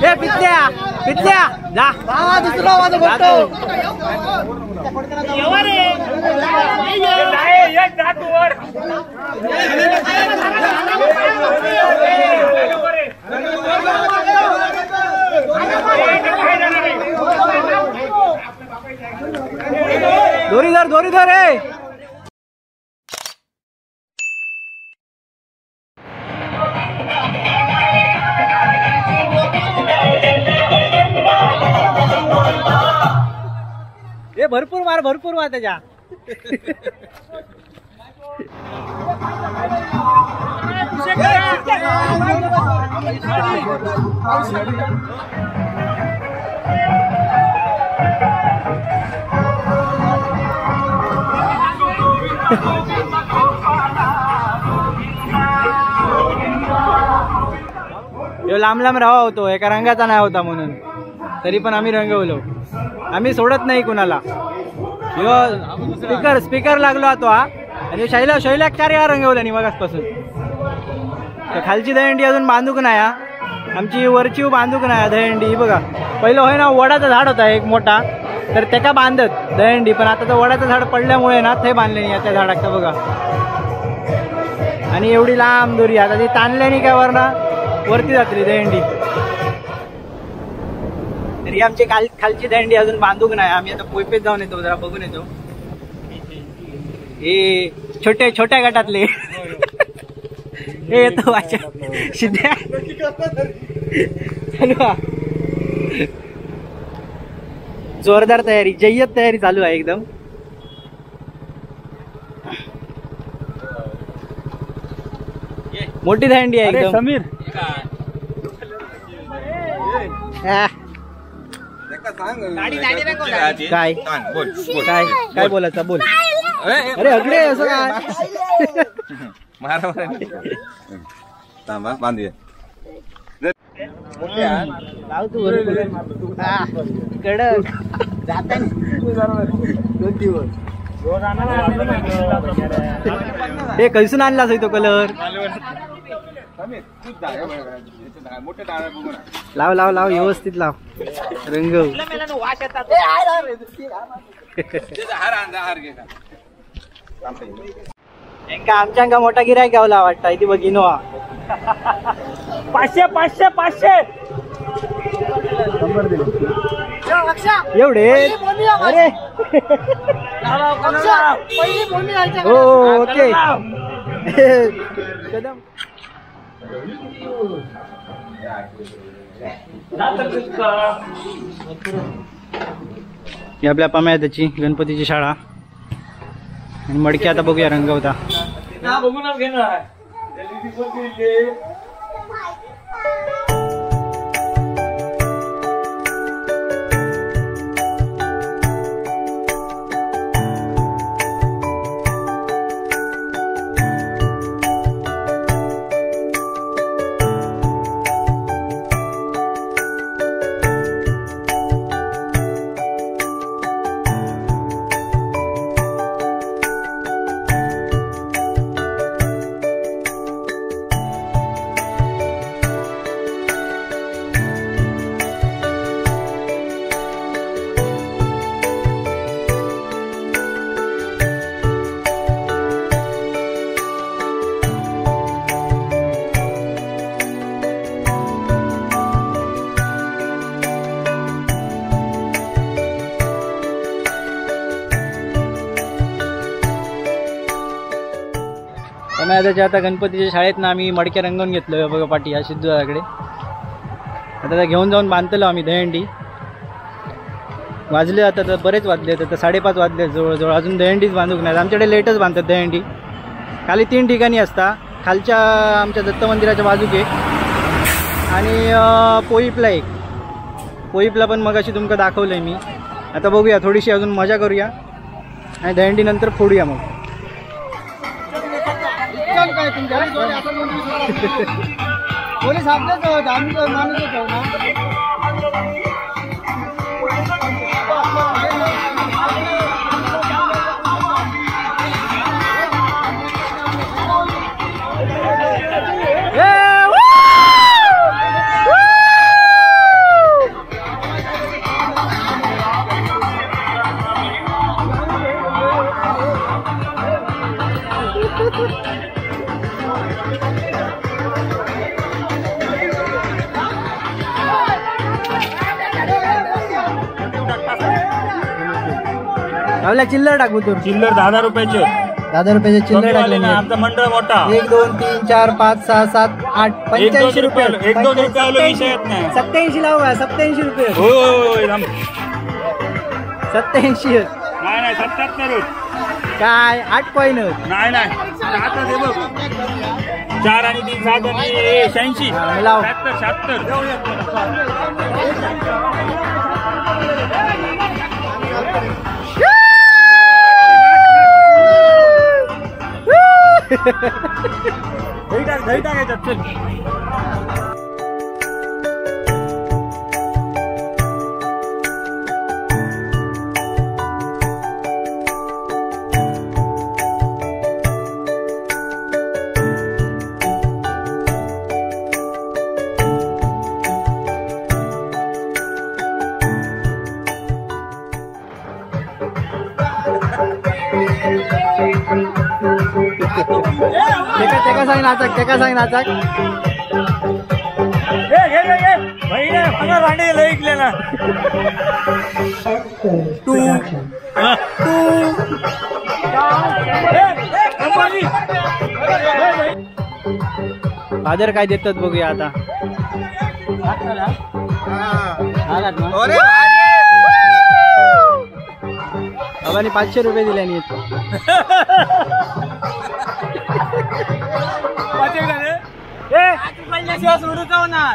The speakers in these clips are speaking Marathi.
ए पित्या पित्या जा दुसरा माझा फोटो दोरी धर रे ए भरपूर मार त्याच्या लांब लांब राहा होतो एका रंगाचा नाही होता म्हणून तरी पण आम्ही रंगवलो आम्ही सोडत नाही कुणाला स्पीकर लागलो तो हा आणि शैला 4 वेळा रंगवला नाही मगासपासून खालची दहीहंडी अजून बांधूक नाही आमची वरची बांधूक नाही दहीहंडी बघा पहिलं होय ना वडाचं झाड होता एक मोठा तर त्याका बांधत दहीहंडी पण आता तर वडाचं झाड पडल्यामुळे ना ते बांधले नाही त्या झाडाचा बघा आणि एवढी लांब दोरी आता ती ताणल्याने काय वरती जातली दहीहंडी तरी आमची खालची दहीहंडी अजून बांधूक नाही आम्ही आता पोयपेत जाऊन येतो जरा बघून येतो हे छोट्या गटातले हे येतो वाचा सिद्ध्या जोरदार तयारी जय्यत तयारी चालू आहे एकदम मोठी दहीहंडी आहे एकदम समीर काय काय बोलायचं बोल अरे अगडे असं काय बांधूया कडक हे कैसून आणलाच तो कलर लाव लाव लाव व्यवस्थित लाव रंग आमच्या मोठा गिरायक गावला वाटतं इथे बघ इनोवा 500 एवढे अरे ओके कदम ही आपल्या पम्याची गणपतीची शाळा आणि मडकी आता बघूया रंगवता बघूनच घेणार आता गणपतीच्या शाळेत ना आम्ही मडक्या रंगवून घेतलं बघा पाठी या सिद्धूकडे आता घेऊन जाऊन बांधतलो आम्ही दहीहंडी वाजले आता तर बरेच वाजले आता 5:30 वाजले जवळजवळ अजून दहीहंडीच बांधूक नाही आमच्याकडे लेटच बांधतात दहीहंडी खाली 3 ठिकाणी असता खालच्या आमच्या दत्त मंदिराच्या बाजूक एक आणि पोईपला पण मगाशी तुमका दाखवलंय मी आता बघूया थोडीशी अजून मजा करूया आणि दहीहंडी नंतर फोडूया मग पोलीस आपलेच आम्ही माणूस होतो ना आपल्या चिल्लर टाकू तू चिल्लर 10 रुपयाचे 10 रुपयाचे चिल्लर टाकले ना आमचा मंडळ मोठा 1 2 3 4 5 6 7 8 85 रुपये 1-2 रुपये विषय येत नाही 87 लावू का 87 रुपये हो 87 नाही 77 काय 8 पॉईंट नाही आता दे बघ 4 आणि 3 7 आणि 86 लाव 77 दही टाकायचं चल सांग नाचक भांडे लय ऐकले ना तू फादर काय देतात बघूया आता बाबांनी 500 रुपये दिले नाही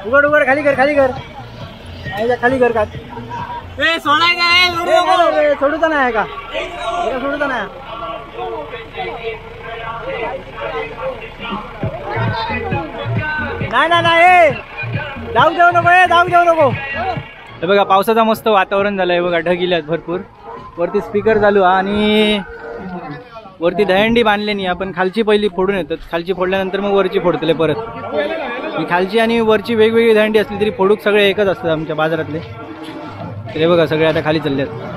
उघड उघड खाली कर खाली कर का सोडूचा नाही का सोडूचा नाही जाऊ देऊ नको हे बघा पावसाचा मस्त वातावरण झालंय बघा ढग इल्यात भरपूर वरती स्पीकर चालू आणि वरती दहीहंडी बांधले नाही आपण खालची पहिली फोडून येतात खालची फोडल्यानंतर मग वरची फोडतले परत खालची आणि वरची वेगवेगळी दहीहंडी असली तरी फोडूक सगळे एकच असतात आमच्या बाजारातले ते बघा सगळे आता खाली चालले आहेत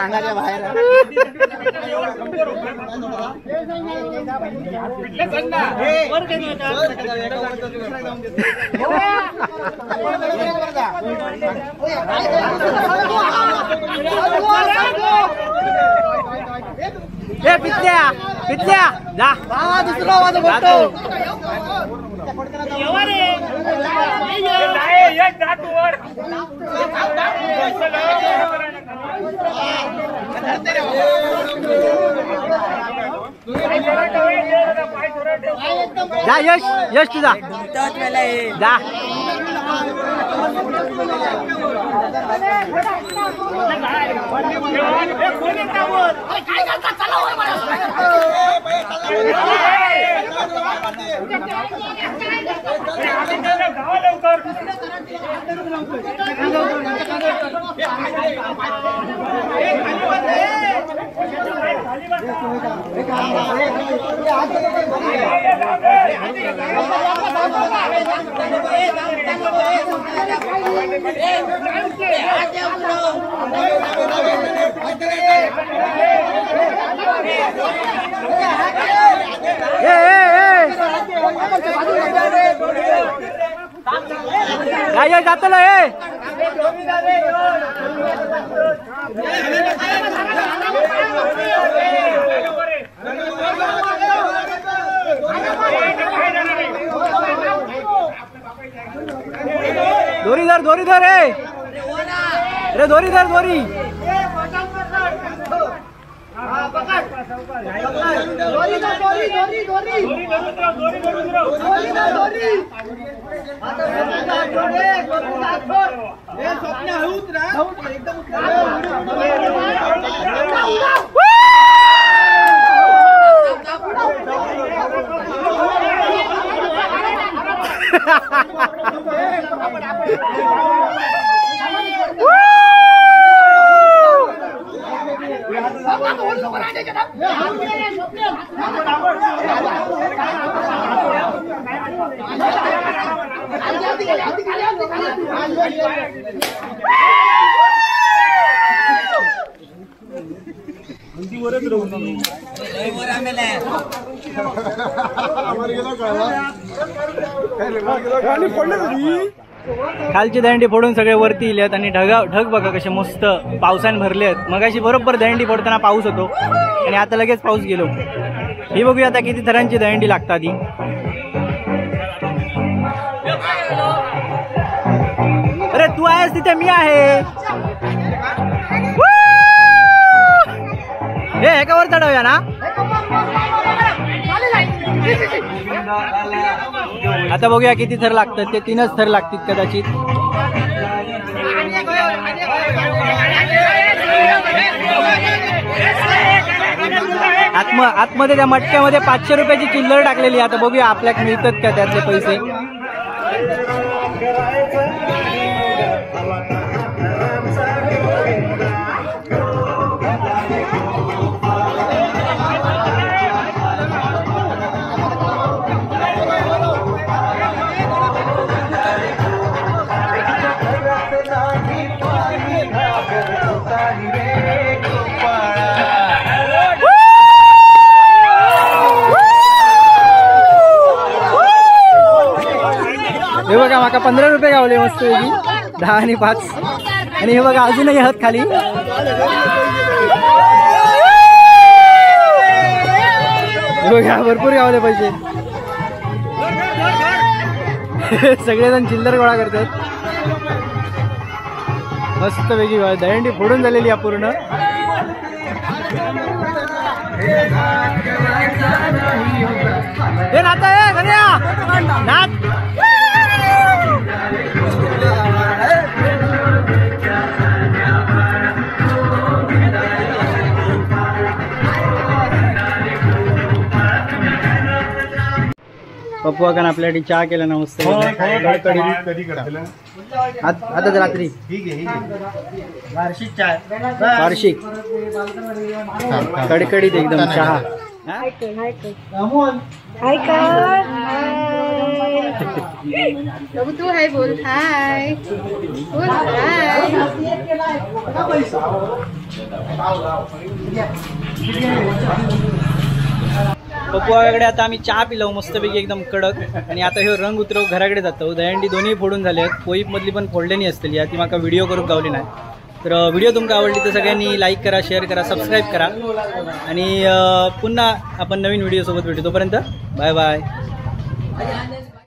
अंगाच्या बाहेर पित्या जा जा यश तुझा जा जातलं दोरी धर अरे दोरी धर दोरी. खालची दहंडी फोडून सगळे वरती इलेत आणि ढग बघा कसे मस्त पावसाने भरले आहेत. मगाशी बरोबर दहंडी फोडताना पाऊस होतो आणि आता लगेच पाऊस गेलो. ही बघूया आता किती थरांची दहंडी लागतात ही. अरे तू आहेस तिथे मी आहे. हे एकावर चढवूया ना. आता बघूया किती थर लागतात. ते 3च थर लागतील कदाचित. आतमध्ये त्या मटक्यामध्ये 500 रुपयाची चिल्लर टाकलेली. आता बघूया आपल्याला मिळतात का त्यातले पैसे. हे बघा माका 15 रुपये गावले मस्त वेगळी. 10 आणि 5. आणि हे बघा अजूनही हात खाली. बघा भरपूर गावले पैसे. सगळेजण चिल्लर गोळा करतात. मस्त वेगळी दहंडी फोडून झालेली आहे पूर्ण. हे नाता आहे गण्या नाथ. पप्पू का आपल्यासाठी चहा केला ना मस्त. आता रात्री वार्षिक चहा. वार्षिक कडकडीत एकदम चहा. तू हाय बोल. हाय बोल. पप्पूकडे आता आम्ही चहा पिलो मस्तपैकी एकदम कडक. आणि आता हे रंग उतरव घराकडे जातो. दहंडी दोन्ही फोडून झाले आहेत. पोईप मधली पण फोडलेली असतील. या ती माका व्हिडिओ करून गावली नाही. तर व्हिडिओ तुमका आवडली तर सगळ्यांनी लाईक करा, शेअर करा, सबस्क्राईब करा. आणि पुन्हा आपण नवीन व्हिडिओ सोबत भेटू. तोपर्यंत बाय बाय.